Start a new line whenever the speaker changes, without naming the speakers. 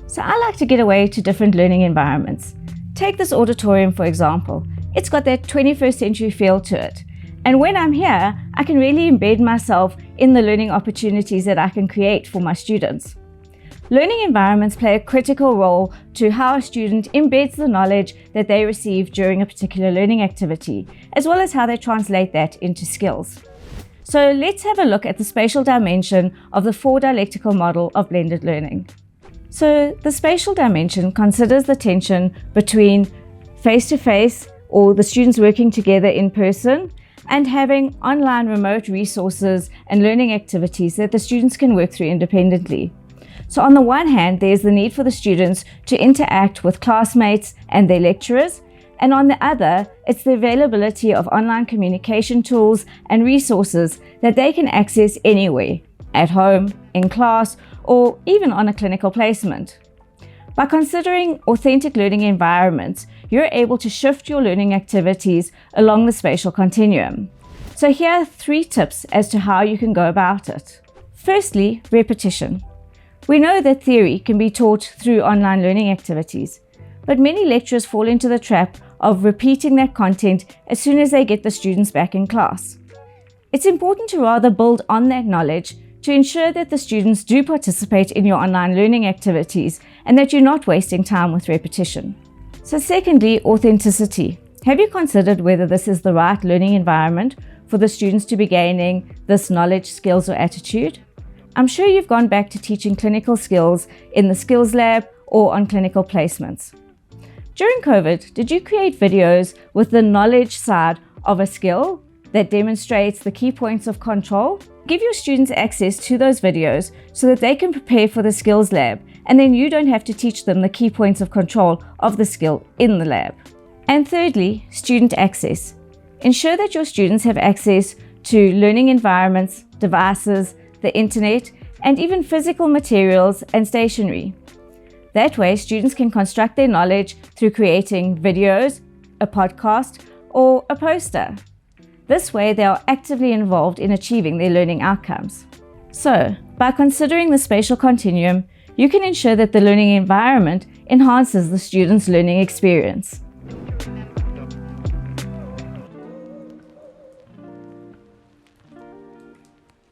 So I like to get away to different learning environments. Take this auditorium, for example. It's got that 21st century feel to it. And when I'm here, I can really embed myself in the learning opportunities that I can create for my students. Learning environments play a critical role to how a student embeds the knowledge that they receive during a particular learning activity, as well as how they translate that into skills. So let's have a look at the spatial dimension of the 4-dialectical model of blended learning. So the spatial dimension considers the tension between face-to-face, or the students working together in person, and having online remote resources and learning activities that the students can work through independently. So on the one hand, there's the need for the students to interact with classmates and their lecturers, and on the other, it's the availability of online communication tools and resources that they can access anywhere, at home, in class, or even on a clinical placement. By considering authentic learning environments, you're able to shift your learning activities along the spatial continuum. So here are 3 tips as to how you can go about it. Firstly, repetition. We know that theory can be taught through online learning activities, but many lecturers fall into the trap of repeating that content as soon as they get the students back in class. It's important to rather build on that knowledge to ensure that the students do participate in your online learning activities and that you're not wasting time with repetition. So secondly, authenticity. Have you considered whether this is the right learning environment for the students to be gaining this knowledge, skills, or attitude? I'm sure you've gone back to teaching clinical skills in the skills lab or on clinical placements. During COVID, did you create videos with the knowledge side of a skill that demonstrates the key points of control? Give your students access to those videos so that they can prepare for the skills lab, and then you don't have to teach them the key points of control of the skill in the lab. And thirdly, student access. Ensure that your students have access to learning environments, devices, the internet, and even physical materials and stationery. That way, students can construct their knowledge through creating videos, a podcast, or a poster. This way, they are actively involved in achieving their learning outcomes. So, by considering the spatial continuum, you can ensure that the learning environment enhances the student's learning experience.